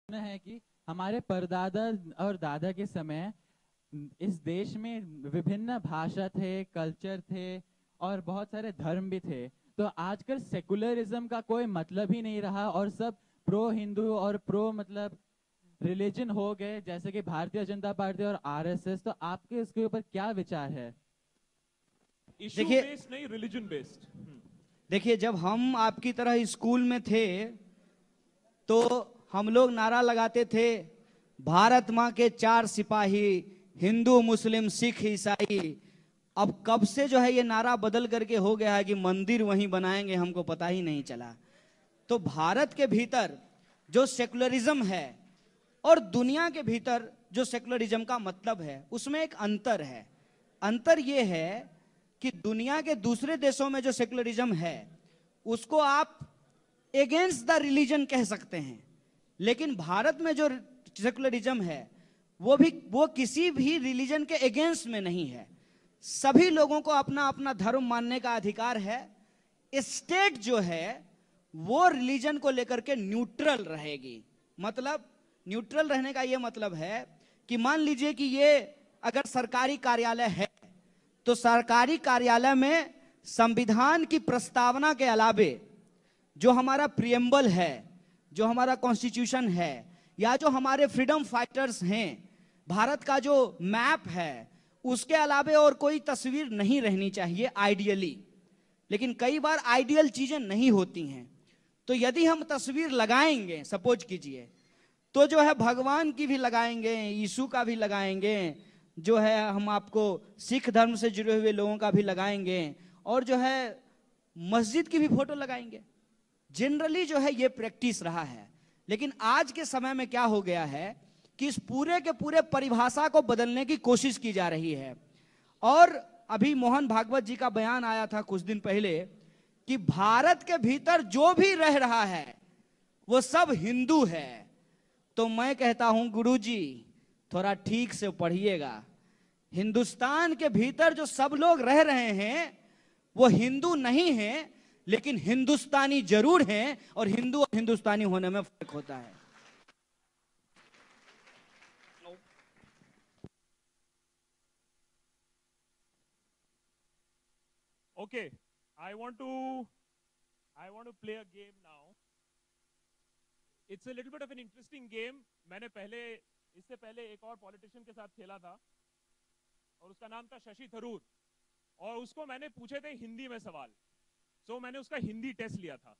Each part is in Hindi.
है कि हमारे परदादा और दादा के समय इस देश में विभिन्न भाषा थे, कल्चर थे और बहुत सारे धर्म भी थे। तो आजकल सेकुलरिज्म का कोई मतलब ही नहीं रहा और सब प्रो हिंदू और प्रो मतलब रिलीजन हो गए, जैसे कि भारतीय जनता पार्टी और आरएसएस। तो आपके इसके ऊपर क्या विचार है? इशू देखिए बेस्ड नहीं, रिलीजन बेस्ड। देखिए जब हम आपकी तरह स्कूल में थे तो हम लोग नारा लगाते थे, भारत माँ के 4 सिपाही, हिंदू मुस्लिम सिख ईसाई। अब कब से जो है ये नारा बदल करके हो गया है कि मंदिर वहीं बनाएंगे, हमको पता ही नहीं चला। तो भारत के भीतर जो सेकुलरिज्म है और दुनिया के भीतर जो सेकुलरिज्म का मतलब है, उसमें एक अंतर है। अंतर ये है कि दुनिया के दूसरे देशों में जो सेकुलरिज्म है उसको आप एगेंस्ट द रिलीजन कह सकते हैं, लेकिन भारत में जो सेकुलरिज्म है वो किसी भी रिलीजन के एगेंस्ट में नहीं है। सभी लोगों को अपना अपना धर्म मानने का अधिकार है। स्टेट जो है वो रिलीजन को लेकर के न्यूट्रल रहेगी। मतलब न्यूट्रल रहने का ये मतलब है कि मान लीजिए कि ये अगर सरकारी कार्यालय है तो सरकारी कार्यालय में संविधान की प्रस्तावना के अलावे जो हमारा प्रियम्बल है, जो हमारा कॉन्स्टिट्यूशन है, या जो हमारे फ्रीडम फाइटर्स हैं, भारत का जो मैप है, उसके अलावे और कोई तस्वीर नहीं रहनी चाहिए आइडियली। लेकिन कई बार आइडियल चीजें नहीं होती हैं। तो यदि हम तस्वीर लगाएंगे, सपोज कीजिए, तो जो है भगवान की भी लगाएंगे, यीशु का भी लगाएंगे, जो है हम आपको सिख धर्म से जुड़े हुए लोगों का भी लगाएंगे, और जो है मस्जिद की भी फोटो लगाएंगे। जनरली जो है ये प्रैक्टिस रहा है। लेकिन आज के समय में क्या हो गया है कि इस पूरे के पूरे परिभाषा को बदलने की कोशिश की जा रही है। और अभी मोहन भागवत जी का बयान आया था कुछ दिन पहले कि भारत के भीतर जो भी रह रहा है वो सब हिंदू है। तो मैं कहता हूं गुरुजी थोड़ा ठीक से पढ़िएगा। हिंदुस्तान के भीतर जो सब लोग रह रहे हैं वो हिंदू नहीं हैं, लेकिन हिंदुस्तानी जरूर हैं, और हिंदू और हिंदुस्तानी होने में फर्क होता है। Okay, I want to play a game now. It's a little bit of an interesting game. मैंने इससे पहले एक और पॉलिटिशियन के साथ खेला था और उसका नाम था शशि थरूर, और उसको मैंने पूछे थे हिंदी में सवाल। सो मैंने उसका हिंदी टेस्ट लिया था।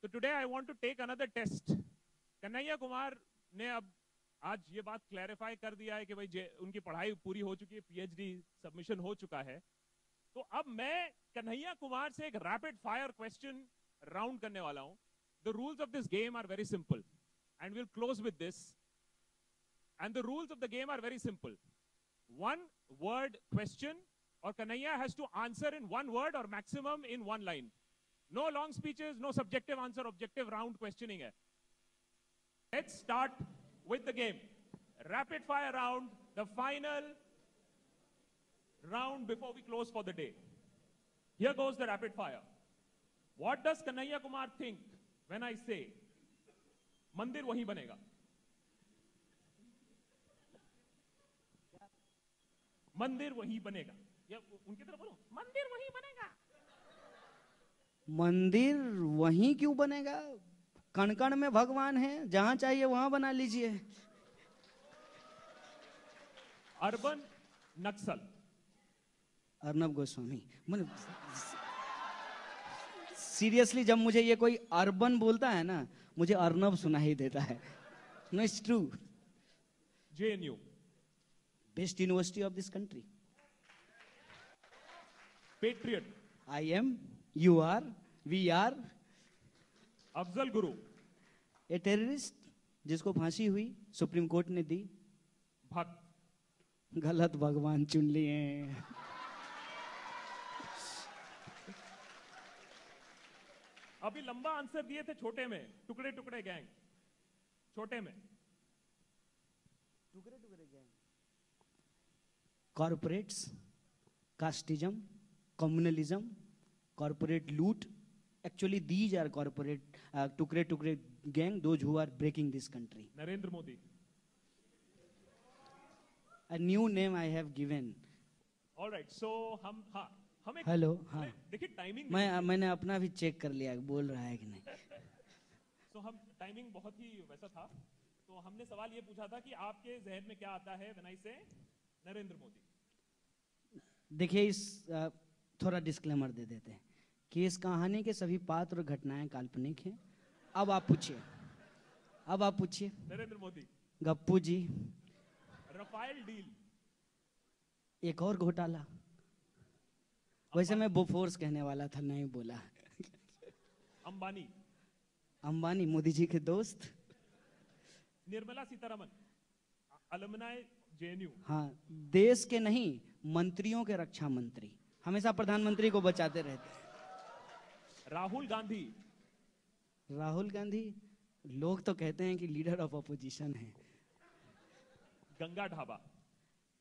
तो today I want to take another test. Kanhaiya Kumar ने अब आज ये बात क्लैरिफाई कर दिया है कि भाई उनकी पढ़ाई पूरी हो चुकी है, पीएचडी सबमिशन हो चुका है। तो अब मैं कन्हैया कुमार से एक रैपिड फायर क्वेश्चन राउंड करने वाला हूं। The rules of this game are very simple and will close with this. And the rules of the game are very simple. One word question, और Kanhaiya has to answer in one word और maximum in one line. No long speeches, no subjective answer, objective round questioning है। Let's start with the game. Rapid fire round, the final round before we close for the day. Here goes the rapid fire. What does Kanhaiya Kumar think when I say मंदिर वहीं बनेगा? मंदिर वहीं बनेगा, या उनकी तरफ बोलो, मंदिर वहीं बनेगा। मंदिर वहीं क्यों बनेगा? कण कण में भगवान है, जहां चाहिए वहां बना लीजिए। अर्बन नक्सल। अर्नब गोस्वामी। सीरियसली जब मुझे ये कोई अर्बन बोलता है ना, मुझे अर्नब सुना ही देता है। No, it's true. JNU, best university of this country. Patriot. I am, you are, we are. Afzal Guru. A terrorist जिसको फांसी हुई, सुप्रीम कोर्ट ने दी। भक्त। गलत भगवान चुन लिए। अभी लंबा आंसर दिए थे छोटे में, टुकड़े टुकड़े गैंग। छोटे में टुकड़े टुकड़े gang, corporates, casteism, communalism, corporate लूट, Actually, these are corporate tukre gang, those who are breaking this country. Narendra Modi. A new name I have given. All right, so हम एक हेलो, हाँ, देखिए टाइमिंग मैंने अपना भी चेक कर लिया, बोल रहा है कि नहीं. तो हम टाइमिंग बहुत ही वैसा था. तो हमने सवाल ये पूछा था कि आपके जहन में क्या आता है व्हेन आई से नरेंद्र मोदी. देखिए थोड़ा डिस्क्लेमर दे देते हैं कि इस कहानी के सभी पात्र और घटनाएं काल्पनिक हैं. अब आप पूछिए. नरेंद्र मोदी. गप्पू जी. Rafale deal. एक और घोटाला. वैसे मैं बोफोर्स कहने वाला था, नहीं बोला. अंबानी मोदी जी के दोस्त. Nirmala Sitharaman alumni JNU. हाँ, देश के नहीं, मंत्रियों के रक्षा मंत्री, हमेशा प्रधानमंत्री को बचाते रहते हैं. राहुल गांधी लोग तो कहते हैं कि लीडर ऑफ अपोजिशन है. गंगा ढाबा.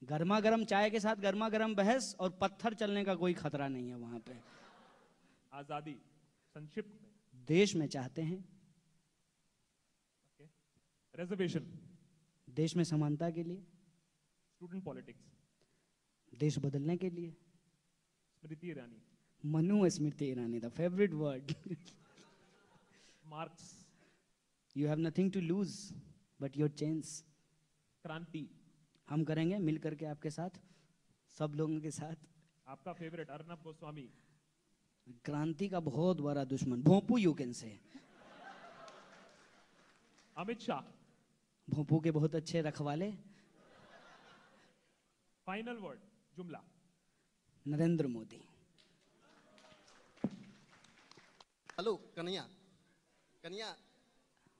गर्मा गर्म चाय के साथ गर्मा गर्म बहस और पत्थर चलने का कोई खतरा नहीं है वहां पे. आजादी संक्षिप्त में. देश में चाहते हैं. रिजर्वेशन. देश में समानता के लिए. Student politics. देश बदलने के लिए. Smriti Irani. Manu Smriti Irani, the favourite word. Marx. You have nothing to lose but your chance. क्रांति. हम करेंगे मिल करके आपके साथ, सब लोगों के साथ. आपका फेवरेट अर्नब गोस्वामी. क्रांति का बहुत बड़ा दुश्मन, भोंपू you can say. Amit Shah. भोंपू के बहुत अच्छे रखवाले. फाइनल वर्ड जुमला. नरेंद्र मोदी. हेलो कन्हैया.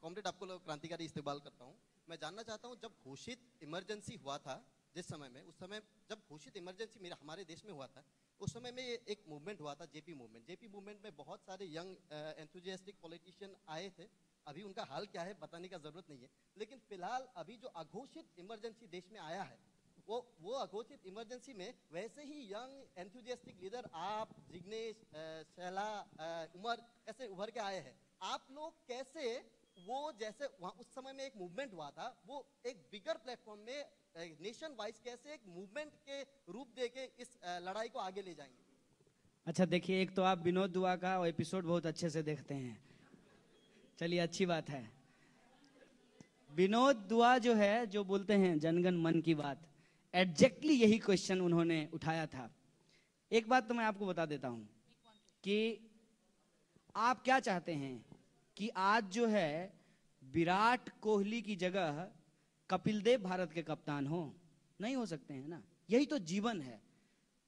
कॉमरेड, आपको क्रांतिकारी इस्तेमाल करता हूँ. मैं जानना चाहता हूँ, जब घोषित इमरजेंसी हुआ था जिस समय में, उस समय जब घोषित इमरजेंसी हमारे देश में हुआ था, उस समय में एक मूवमेंट हुआ था, जेपी मूवमेंट में बहुत सारे यंग एंथुजियास्टिक पॉलिटिशियन आए थे. अभी उनका हाल क्या है बताने का जरूरत नहीं है, लेकिन फिलहाल अभी जो अघोषित इमरजेंसी देश में आया है, वो अघोषित इमरजेंसी में वैसे ही यंग एंथुजियास्टिक लीडर आप, जिग्नेश, शैला, उमर ऐसे उभर के आए हैं. आप लोग कैसे वो, जैसे वहाँ उस समय में एक मूवमेंट हुआ था, वो एक बिगर प्लेटफॉर्म में नेशन वाइज कैसे एक मूवमेंट के रूप देके इस लड़ाई को आगे ले जाएंगे? अच्छा देखिए, एक तो आप विनोद दुआ का एपिसोड बहुत अच्छे से देखते हैं. चलिए अच्छी बात है. विनोद दुआ जो है, जो बोलते हैं जनगण मन की बात, एग्जैक्टली यही क्वेश्चन उन्होंने उठाया था. एक बात तो मैं आपको बता देता हूं कि आप क्या चाहते हैं कि आज जो है विराट कोहली की जगह कपिल देव भारत के कप्तान हो? नहीं हो सकते हैं ना. यही तो जीवन है.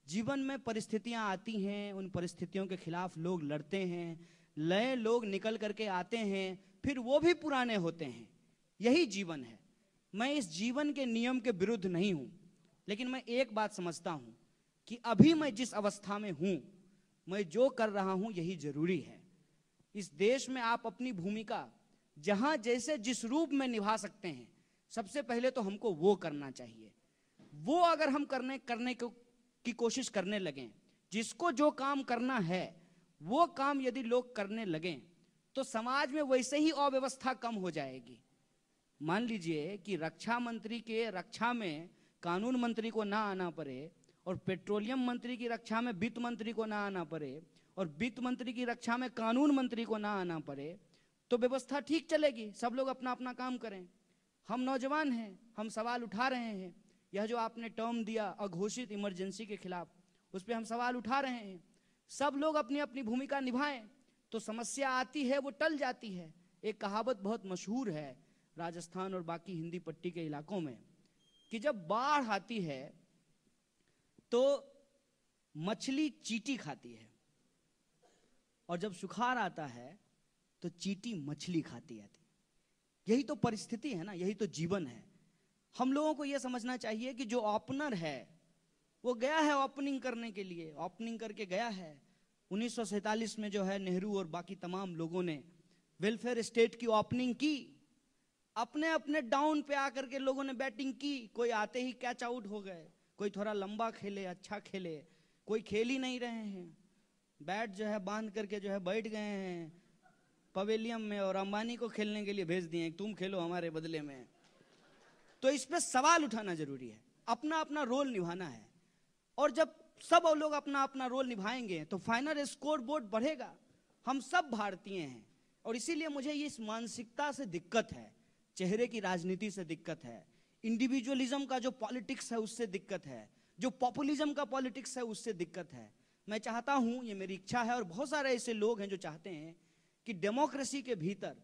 जीवन में परिस्थितियां आती हैं, उन परिस्थितियों के खिलाफ लोग लड़ते हैं, नए लोग निकल करके आते हैं, फिर वो भी पुराने होते हैं. यही जीवन है. मैं इस जीवन के नियम के विरुद्ध नहीं हूं, लेकिन मैं एक बात समझता हूं कि अभी मैं जिस अवस्था में हूं, मैं जो कर रहा हूं यही जरूरी है. इस देश में आप अपनी भूमिका जहां जैसे जिस रूप में निभा सकते हैं, सबसे पहले तो हमको वो करना चाहिए. वो अगर हम करने की कोशिश करने लगें, जिसको जो काम करना है वो काम यदि लोग करने लगें, तो समाज में वैसे ही अव्यवस्था कम हो जाएगी. मान लीजिए कि रक्षा मंत्री के रक्षा में कानून मंत्री को ना आना पड़े, और पेट्रोलियम मंत्री की रक्षा में वित्त मंत्री को ना आना पड़े, और वित्त मंत्री की रक्षा में कानून मंत्री को ना आना पड़े, तो व्यवस्था ठीक चलेगी. सब लोग अपना अपना काम करें. हम नौजवान हैं, हम सवाल उठा रहे हैं. यह जो आपने टर्म दिया अघोषित इमरजेंसी के खिलाफ, उस पर हम सवाल उठा रहे हैं. सब लोग अपनी अपनी भूमिका निभाएं तो समस्या आती है वो टल जाती है. एक कहावत बहुत मशहूर है राजस्थान और बाकी हिंदी पट्टी के इलाकों में, कि जब बाढ़ आती है तो मछली चींटी खाती है, और जब सुखाड़ आता है तो चींटी मछली खाती है. यही तो परिस्थिति है ना, यही तो जीवन है. हम लोगों को यह समझना चाहिए कि जो ओपनर है वो गया है ओपनिंग करने के लिए, ओपनिंग करके गया है. 1947 में जो है नेहरू और बाकी तमाम लोगों ने वेलफेयर स्टेट की ओपनिंग की. अपने अपने डाउन पे आकर के लोगों ने बैटिंग की. कोई आते ही कैच आउट हो गए, कोई थोड़ा लंबा खेले, अच्छा खेले, कोई खेल ही नहीं रहे हैं. बैट जो है बांध करके जो है बैठ गए हैं पवेलियम में और अंबानी को खेलने के लिए भेज दिए, तुम खेलो हमारे बदले में। तो इस पे सवाल उठाना जरूरी है, अपना अपना रोल निभाना है। और जब सब लोग अपना अपना रोल निभाएंगे तो फाइनल स्कोर बोर्ड बढ़ेगा। हम सब भारतीय हैं और इसीलिए मुझे ये इस मानसिकता से दिक्कत है, चेहरे की राजनीति से दिक्कत है, इंडिविजुअलिज्म का जो पॉलिटिक्स है उससे दिक्कत है, जो पॉपुलिज्म का पॉलिटिक्स है उससे दिक्कत है। मैं चाहता हूं, ये मेरी इच्छा है और बहुत सारे ऐसे लोग हैं जो चाहते हैं कि डेमोक्रेसी के भीतर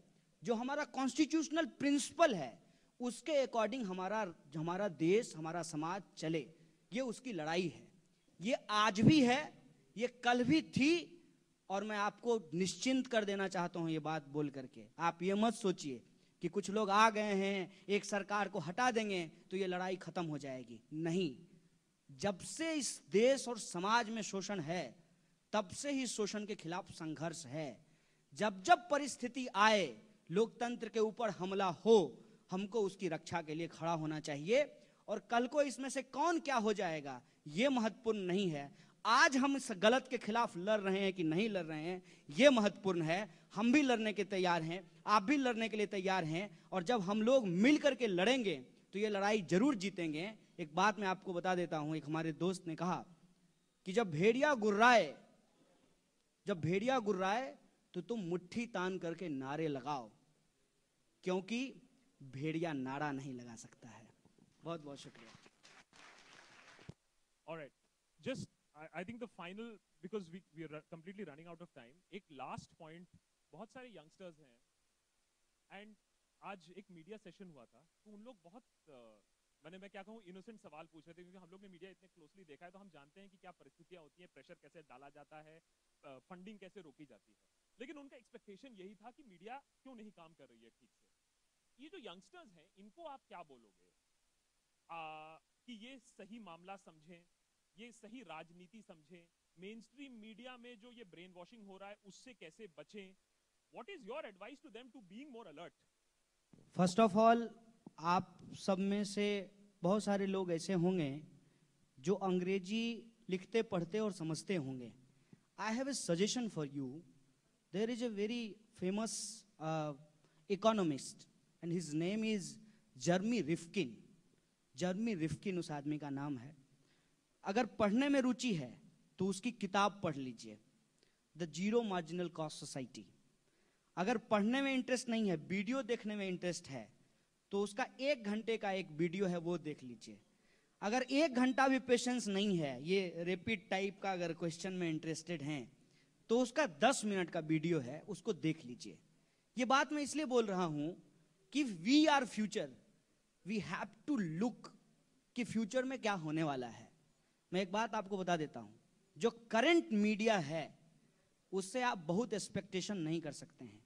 जो हमारा कॉन्स्टिट्यूशनल प्रिंसिपल है उसके अकॉर्डिंग हमारा देश, हमारा समाज चले। ये उसकी लड़ाई है, ये आज भी है, ये कल भी थी। और मैं आपको निश्चिंत कर देना चाहता हूं ये बात बोल करके, आप ये मत सोचिए कि कुछ लोग आ गए हैं एक सरकार को हटा देंगे तो ये लड़ाई खत्म हो जाएगी। नहीं, जब से इस देश और समाज में शोषण है तब से ही शोषण के खिलाफ संघर्ष है। जब जब परिस्थिति आए, लोकतंत्र के ऊपर हमला हो, हमको उसकी रक्षा के लिए खड़ा होना चाहिए। और कल को इसमें से कौन क्या हो जाएगा ये महत्वपूर्ण नहीं है। आज हम इस गलत के खिलाफ लड़ रहे हैं कि नहीं लड़ रहे हैं ये महत्वपूर्ण है। हम भी लड़ने के तैयार हैं, आप भी लड़ने के लिए तैयार हैं। और जब हम लोग मिल करके लड़ेंगे तो ये लड़ाई जरूर जीतेंगे। एक बात मैं आपको बता देता हूं, एक हमारे दोस्त ने कहा कि जब भेड़िया गुर्राए तो तुम मुट्ठी तान करके नारे लगाओ, क्योंकि भेड़िया नारा नहीं लगा सकता है। बहुत बहुत शुक्रिया। Alright, just I think the final, because we are completely running out of time. एक last point, बहुत सारे youngsters हैं and आज एक मीडिया सेशन हुआ था तो उन लोग बहुत मैं क्या कहूँ इनोसेंट सवाल पूछ रहे थे, क्योंकि हम लोग ने मीडिया इतने क्लोजली देखा है तो हम जानते हैं कि क्या परिस्थितियां होती हैं, प्रेशर कैसे डाला जाता है, फंडिंग कैसे रोकी जाती है। लेकिन उनका एक्सपेक्टेशन यही था कि मीडिया क्यों नहीं काम कर रही है ठीक से। ये जो यंगस्टर्स हैं इनको आप क्या बोलोगे कि ये सही मामला समझें, ये सही राजनीति समझें, मेन स्ट्रीम मीडिया में जो ये ब्रेन वॉशिंग हो रहा है उससे कैसे बचें? What is your advice to them to being more alert? First of all, आप सब में से बहुत सारे लोग ऐसे होंगे जो अंग्रेजी लिखते पढ़ते और समझते होंगे। I have a suggestion for you. There is a very famous economist and his name is Jeremy Rifkin. Jeremy Rifkin उस आदमी का नाम है। अगर पढ़ने में रुचि है तो उसकी किताब पढ़ लीजिए, the zero marginal cost society. अगर पढ़ने में इंटरेस्ट नहीं है, वीडियो देखने में इंटरेस्ट है, तो उसका 1 घंटे का एक वीडियो है वो देख लीजिए। अगर 1 घंटा भी पेशेंस नहीं है, ये रैपिड टाइप का अगर क्वेश्चन में इंटरेस्टेड हैं, तो उसका 10 मिनट का वीडियो है, उसको देख लीजिए। ये बात मैं इसलिए बोल रहा हूं कि we are future, we have to look कि फ्यूचर में क्या होने वाला है। मैं एक बात आपको बता देता हूं, जो करंट मीडिया है उससे आप बहुत एक्सपेक्टेशन नहीं कर सकते हैं।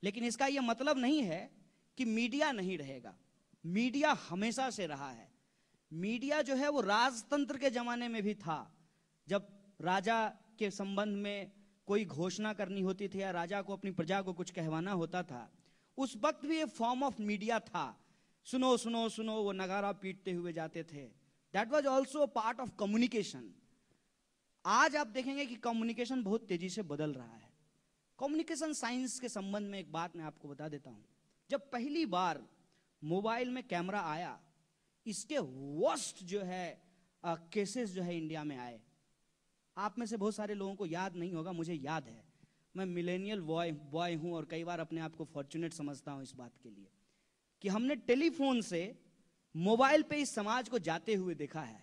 लेकिन इसका यह मतलब नहीं है कि मीडिया नहीं रहेगा। मीडिया हमेशा से रहा है। मीडिया जो है वो राजतंत्र के जमाने में भी था। जब राजा के संबंध में कोई घोषणा करनी होती थी या राजा को अपनी प्रजा को कुछ कहवाना होता था, उस वक्त भी ये फॉर्म ऑफ मीडिया था। सुनो सुनो सुनो वो नगारा पीटते हुए जाते थे। That was also part of communication. आज आप देखेंगे कि कम्युनिकेशन बहुत तेजी से बदल रहा है। कम्युनिकेशन साइंस के संबंध में एक बात मैं आपको बता देता हूं। जब पहली बार मोबाइल में कैमरा आया, इसके वर्स्ट जो है केसेस जो है इंडिया में आए। आप में से बहुत सारे लोगों को याद नहीं होगा, मुझे याद है। मैं मिलेनियल बॉय हूं और कई बार अपने आप को फॉर्चुनेट समझता हूं इस बात के लिए कि हमने टेलीफोन से मोबाइल पे इस समाज को जाते हुए देखा है।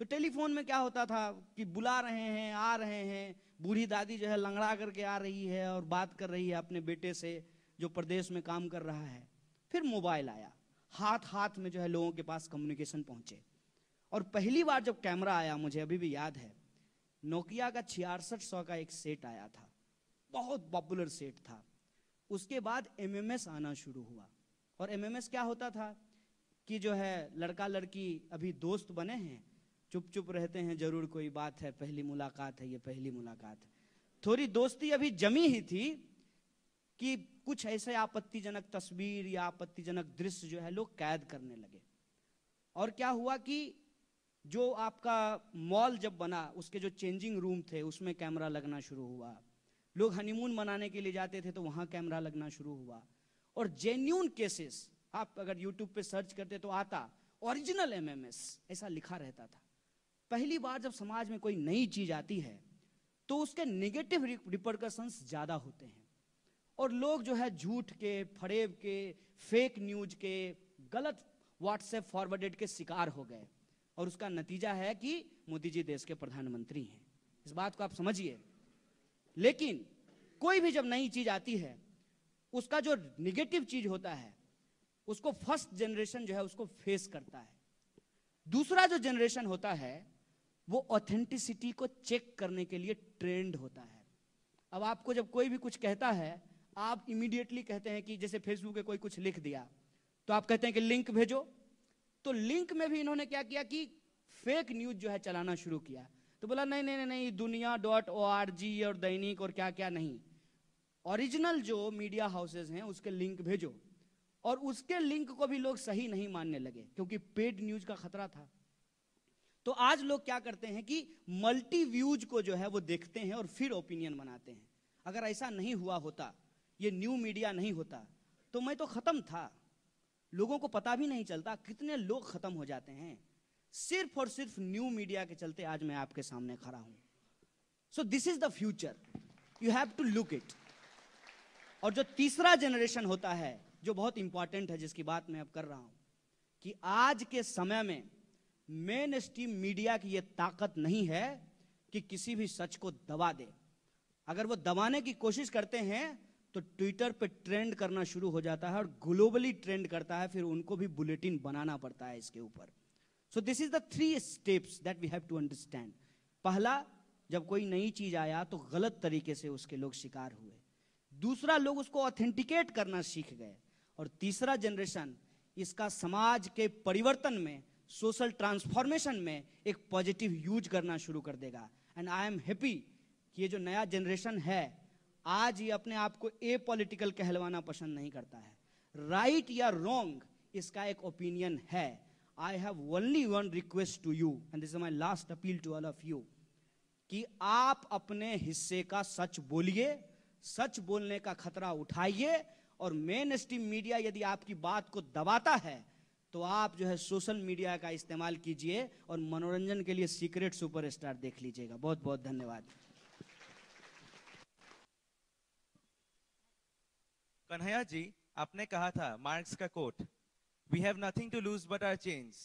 तो टेलीफोन में क्या होता था कि बुला रहे हैं, आ रहे हैं, बूढ़ी दादी जो है लंगड़ा करके आ रही है और बात कर रही है अपने बेटे से जो प्रदेश में काम कर रहा है। फिर मोबाइल आया, हाथ हाथ में जो है लोगों के पास कम्युनिकेशन पहुंचे। और पहली बार जब कैमरा आया, मुझे अभी भी याद है, नोकिया का 6600 का एक सेट आया था, बहुत पॉपुलर सेट था। उसके बाद एमएमएस आना शुरू हुआ। और एमएमएस क्या होता था कि जो है लड़का लड़की अभी दोस्त बने हैं, चुप चुप रहते हैं, जरूर कोई बात है, पहली मुलाकात है, ये पहली मुलाकात है। थोड़ी दोस्ती अभी जमी ही थी कि कुछ ऐसे आपत्तिजनक तस्वीर या आपत्तिजनक दृश्य जो है लोग कैद करने लगे। और क्या हुआ कि जो आपका मॉल जब बना उसके जो चेंजिंग रूम थे उसमें कैमरा लगना शुरू हुआ, लोग हनीमून मनाने के लिए जाते थे तो वहां कैमरा लगना शुरू हुआ। और जेन्यून केसेस आप अगर यूट्यूब पे सर्च करते तो आता ओरिजिनल एमएमएस ऐसा लिखा रहता था। पहली बार जब समाज में कोई नई चीज आती है तो उसके नेगेटिव रिपरकशंस ज्यादा होते हैं और लोग जो है झूठ के, फरेब के, फेक न्यूज के, गलत व्हाट्सएप फॉरवर्डेड के शिकार हो गए और उसका नतीजा है कि मोदी जी देश के प्रधानमंत्री हैं। इस बात को आप समझिए। लेकिन कोई भी जब नई चीज आती है उसका जो निगेटिव चीज होता है उसको फर्स्ट जनरेशन जो है उसको फेस करता है। दूसरा जो जनरेशन होता है वो ऑथेंटिसिटी को चेक करने के लिए ट्रेंड होता है। अब आपको जब कोई भी कुछ कहता है आप इमीडिएटली कहते हैं कि जैसे फेसबुक पे कोई कुछ लिख दिया तो आप कहते हैं कि लिंक भेजो। तो लिंक में भी इन्होंने क्या किया कि फेक न्यूज जो है चलाना शुरू किया। तो बोला नहीं नहीं नहीं, dunia.org और दैनिक और क्या क्या नहीं, ओरिजिनल जो मीडिया हाउसेज हैं उसके लिंक भेजो। और उसके लिंक को भी लोग सही नहीं मानने लगे क्योंकि पेड न्यूज का खतरा था। तो आज लोग क्या करते हैं कि मल्टी व्यूज को जो है वो देखते हैं और फिर ओपिनियन बनाते हैं। अगर ऐसा नहीं हुआ होता, ये न्यू मीडिया नहीं होता तो मैं तो खत्म था, लोगों को पता भी नहीं चलता कितने लोग खत्म हो जाते हैं। सिर्फ और सिर्फ न्यू मीडिया के चलते आज मैं आपके सामने खड़ा हूं। So this is the future, you have to look it. और जो तीसरा जनरेशन होता है जो बहुत इंपॉर्टेंट है, जिसकी बात मैं अब कर रहा हूं, कि आज के समय में मेन स्ट्रीम मीडिया की यह ताकत नहीं है कि किसी भी सच को दबा दे। अगर वो दबाने की कोशिश करते हैं तो ट्विटर पे ट्रेंड करना शुरू हो जाता है और ग्लोबली ट्रेंड करता है, फिर उनको भी बुलेटिन बनाना पड़ता है इसके ऊपर। So this is the 3 steps that we have to understand. पहला, जब कोई नई चीज आया तो गलत तरीके से उसके लोग शिकार हुए। दूसरा, लोग उसको ऑथेंटिकेट करना सीख गए। और तीसरा जनरेशन इसका समाज के परिवर्तन में, सोशल ट्रांसफॉर्मेशन में एक पॉजिटिव यूज करना शुरू कर देगा। एंड आई एम हैप्पी कि ये जो नया जनरेशन है आज ये अपने आप को ए पॉलिटिकल कहलवाना पसंद नहीं करता है। राइट या रॉन्ग इसका एक ओपिनियन है। I have only one request to you and this is my last appeal to all of you, कि आप अपने हिस्से का सच बोलिए, सच बोलने का खतरा उठाइए। और मेन स्ट्रीम मीडिया यदि आपकी बात को दबाता है तो आप जो है सोशल मीडिया का इस्तेमाल कीजिए और मनोरंजन के लिए सीक्रेट सुपरस्टार देख लीजिएगा। बहुत बहुत धन्यवाद। कन्हैया जी, आपने कहा था मार्क्स का कोट, we have nothing to lose but our change,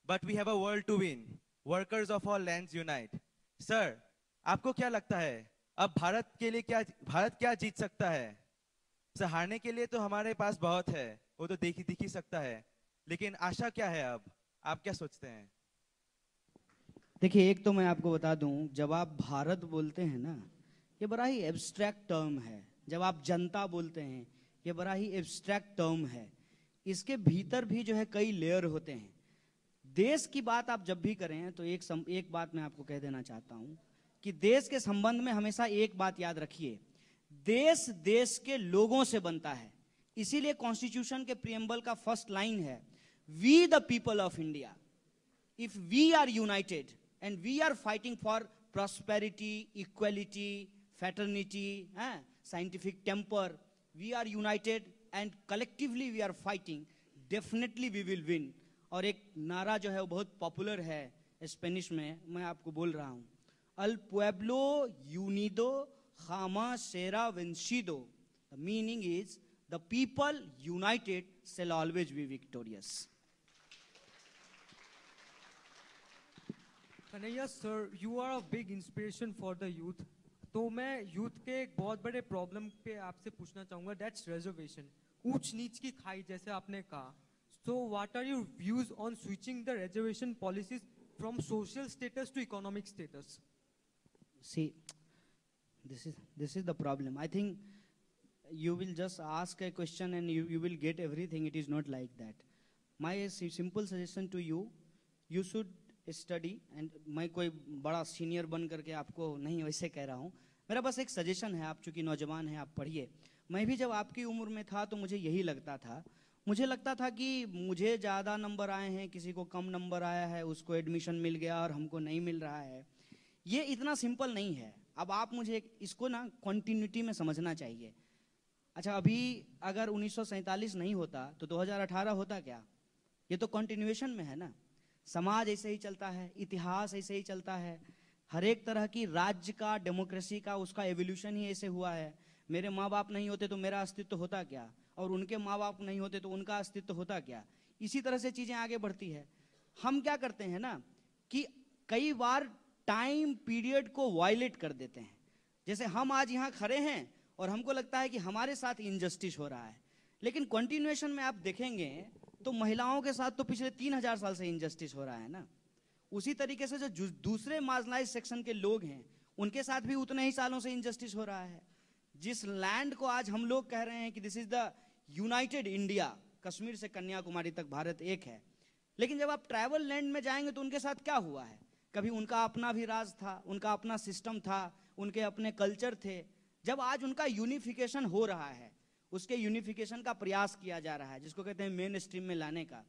but we have a world to win, workers of all lands unite. Sir, आपको क्या लगता है अब भारत के लिए भारत क्या जीत सकता है? सर, हारने के लिए तो हमारे पास बहुत है, वो तो दिख ही सकता है, लेकिन आशा क्या है? अब आप क्या सोचते हैं? देखिए, एक तो मैं आपको बता दूं, जब आप भारत बोलते हैं ना, ये बड़ा ही एब्स्ट्रैक्ट टर्म है। जब आप जनता बोलते हैं, ये बड़ा ही एब्स्ट्रैक्ट टर्म है। इसके भीतर भी जो है कई लेयर होते हैं। देश की बात आप जब भी करें तो एक बात मैं आपको कह देना चाहता हूं कि देश के संबंध में हमेशा एक बात याद रखिए, देश देश के लोगों से बनता है। इसीलिए कॉन्स्टिट्यूशन के प्रीएम्बल का फर्स्ट लाइन है, we the people of India, if we are united and we are fighting for prosperity, equality, fraternity, scientific temper, we are united and collectively we are fighting, definitely we will win. और एक नारा जो है वो बहुत पॉपुलर है स्पेनिश में, मैं आपको बोल रहा हूं, अल पुएब्लो यूनिदो जामा सेरा वेंसिदो। The meaning is the people united shall always be victorious. Kanhaiya sir, you are a big inspiration for the youth. तो मैं यूथ के एक बहुत बड़े प्रॉब्लम पे आपसे पूछना चाहूंगा, दैट्स रिजर्वेशन, ऊंच नीच की खाई जैसे आपने कहा। So what are your views on switching the reservation policies from social status to economic status? See, this is the problem. I think you will just ask a question and you will get everything. It is not like that. My simple suggestion to you, you should study. And मैं कोई बड़ा सीनियर बन करके आपको नहीं वैसे कह रहा हूँ, मेरा बस एक सजेशन है। आप चूंकि नौजवान हैं, आप पढ़िए। मैं भी जब आपकी उम्र में था तो मुझे यही लगता था। मुझे लगता था कि मुझे ज़्यादा नंबर आए हैं, किसी को कम नंबर आया है, उसको एडमिशन मिल गया और हमको नहीं मिल रहा है। ये इतना सिंपल नहीं है। अब आप मुझे इसको ना कंटिन्यूटी में समझना चाहिए। अच्छा, अभी अगर 1947 नहीं होता तो 2018 होता क्या? ये तो कंटिन्यूएशन में है ना। समाज ऐसे ही चलता है, इतिहास ऐसे ही चलता है, हर एक तरह की राज्य का, डेमोक्रेसी का, उसका एवोल्यूशन ही ऐसे हुआ है। मेरे माँ बाप नहीं होते तो मेरा अस्तित्व होता क्या, और उनके माँ बाप नहीं होते तो उनका अस्तित्व होता क्या। इसी तरह से चीजें आगे बढ़ती है। हम क्या करते हैं ना कि कई बार टाइम पीरियड को वायलेट कर देते हैं। जैसे हम आज यहाँ खड़े हैं और हमको लगता है कि हमारे साथ इनजस्टिस हो रहा है, लेकिन कंटिन्यूएशन में आप देखेंगे तो महिलाओं के साथ तो पिछले 3000 साल से इनजस्टिस हो रहा है ना। उसी तरीके से जो दूसरे मार्जिनलाइज सेक्शन के लोग हैं उनके साथ भी उतने ही सालों से इनजस्टिस हो रहा है। जिस लैंड को आज हम लोग कह रहे हैं कि this is the United India, Kashmir से कन्याकुमारी तक भारत एक है, लेकिन जब आप ट्राइबल लैंड में जाएंगे तो उनके साथ क्या हुआ है? कभी उनका अपना भी राज था, उनका अपना सिस्टम था, उनके अपने कल्चर थे। जब आज उनका यूनिफिकेशन हो रहा है, उसके यूनिफिकेशन का प्रयास किया जा रहा है, जिसको कहते हैं मेन स्ट्रीम में लाने का,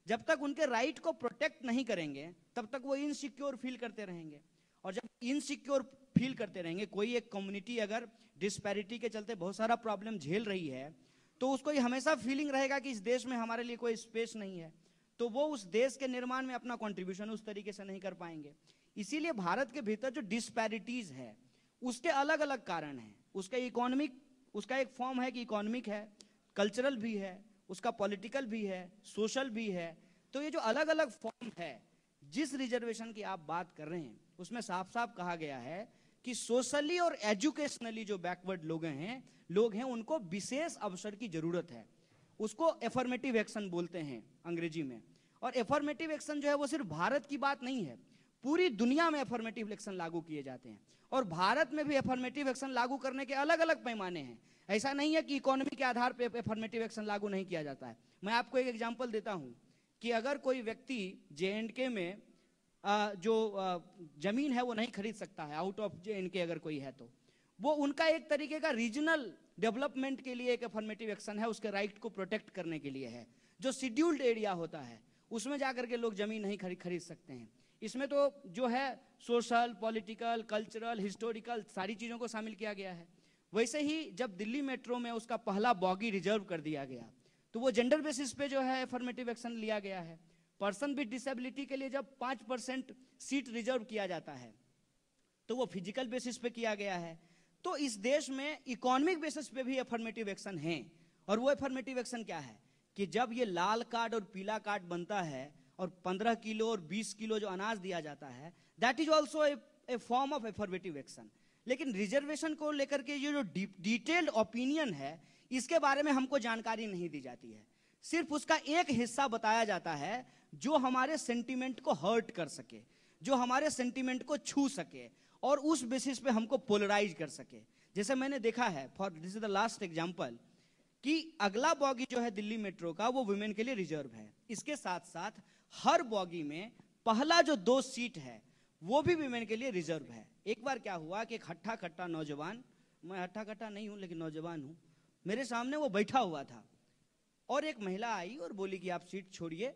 जब तक उनके राइट को प्रोटेक्ट नहीं करेंगे तब तक वो इनसिक्योर फील करते रहेंगे। और जब इनसिक्योर फील करते रहेंगे, कोई एक कम्युनिटी अगर डिस्पैरिटी के चलते बहुत सारा प्रॉब्लम झेल रही है तो उसको ये हमेशा फीलिंग रहेगा कि इस देश में हमारे लिए कोई स्पेस नहीं है, तो वो उस देश के निर्माण में अपना कंट्रीब्यूशन उस तरीके से नहीं कर पाएंगे। इसीलिए भारत के भीतर जो डिस्पैरिटीज है उसके अलग अलग कारण हैं। उसका इकोनॉमिक, उसका एक फॉर्म है कि इकोनॉमिक है, कल्चरल भी है, उसका पॉलिटिकल भी है, सोशल भी है। तो ये जो अलग अलग फॉर्म है, जिस रिजर्वेशन की आप बात कर रहे हैं उसमें साफ साफ कहा गया है कि सोशली और एजुकेशनली जो बैकवर्ड लोग हैं उनको विशेष अवसर की जरूरत है। उसको एफर्मेटिव एक्शन बोलते हैं अंग्रेजी में। और एफर्मेटिव एक्शन जो है वो सिर्फ भारत की बात नहीं है, पूरी दुनिया में एफर्मेटिव एक्शन लागू किए जाते हैं। और भारत में भी एफर्मेटिव एक्शन लागू करने के अलग अलग पैमाने हैं। ऐसा नहीं है कि इकोनॉमी के आधार पर एफर्मेटिव एक्शन लागू नहीं किया जाता है। मैं आपको एक एग्जाम्पल देता हूं कि अगर कोई व्यक्ति JNK में जो जमीन है वो नहीं खरीद सकता है, आउट ऑफ JNK अगर कोई है, तो वो उनका एक तरीके का रीजनल डेवलपमेंट के लिए एक एफर्मेटिव एक्शन है, उसके राइट को प्रोटेक्ट करने के लिए है। जो शेड्यूल्ड एरिया होता है उसमें जाकर के लोग जमीन नहीं खरीद सकते हैं। इसमें तो जो है सोशल, पॉलिटिकल, कल्चरल, हिस्टोरिकल सारी चीजों को शामिल किया गया है। वैसे ही जब दिल्ली मेट्रो में उसका पहला बॉगी रिजर्व कर दिया गया तो वो जेंडर बेसिस पे जो है एफर्मेटिव एक्शन लिया गया है। पर्सन विद डिसेबिलिटी के लिए जब 5% सीट रिजर्व किया जाता है तो वो फिजिकल बेसिस पे किया गया है। तो इस देश में इकोनॉमिक बेसिस पे भी एफर्मेटिव एक्शन है। और वो एफर्मेटिव एक्शन क्या है कि जब ये लाल कार्ड और पीला कार्ड बनता है और 15 किलो और 20 किलो जो अनाज दिया जाता है, that is also a form of affirmative action. लेकिन रिजर्वेशन को लेकर के ये जो डिटेल्ड ओपिनियन है इसके बारे में हमको जानकारी नहीं दी जाती है। सिर्फ उसका एक हिस्सा बताया जाता है जो हमारे सेंटीमेंट को हर्ट कर सके, जो हमारे सेंटीमेंट को छू सके और उस बेसिस पे हमको पोलराइज कर सके। जैसे मैंने देखा है, for this is the last example, कि अगला बॉगी जो है दिल्ली मेट्रो का वो वुमेन के लिए रिजर्व है। इसके साथ साथ हर बॉगी में पहला जो 2 सीट है वो भी वुमेन के लिए रिजर्व है। एक बार क्या हुआ कि एक हट्टा कट्टा नौजवान, मैं हट्टा कट्टा नहीं हूं लेकिन नौजवान हूं, मेरे सामने वो बैठा हुआ था और एक महिला आई और बोली कि आप सीट छोड़िए,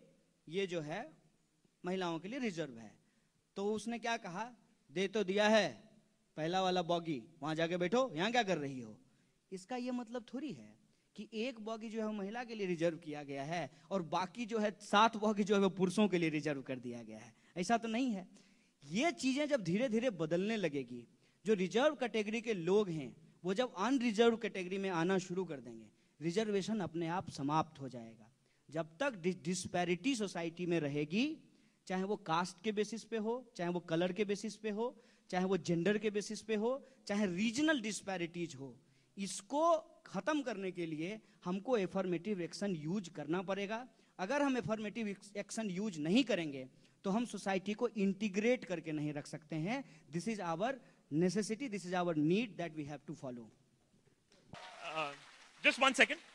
ये जो है महिलाओं के लिए रिजर्व है। तो उसने क्या कहा, दे तो दिया है पहला वाला बॉगी, वहां जाके बैठो, यहां क्या कर रही हो। इसका ये मतलब थोड़ी है कि एक बॉगी जो है महिला के लिए रिजर्व किया गया है और बाकी जो है 7 बॉगी जो है वो पुरुषों के लिए रिजर्व कर दिया गया है। ऐसा तो नहीं है। ये चीजें जब धीरे धीरे बदलने लगेगी, जो रिजर्व कैटेगरी के लोग हैं वो जब अनरिजर्व कैटेगरी में आना शुरू कर देंगे, रिजर्वेशन अपने आप समाप्त हो जाएगा। जब तक डिस्पैरिटी सोसाइटी में रहेगी, चाहे वो कास्ट के बेसिस पे हो, चाहे वो कलर के बेसिस पे हो, चाहे वो जेंडर के बेसिस पे हो, चाहे रीजनल डिस्पैरिटीज हो, इसको खत्म करने के लिए हमको एफर्मेटिव एक्शन यूज करना पड़ेगा। अगर हम एफर्मेटिव एक्शन यूज नहीं करेंगे तो हम सोसाइटी को इंटीग्रेट करके नहीं रख सकते हैं। This is our necessity, this is our need that we have to follow. Just 1 second.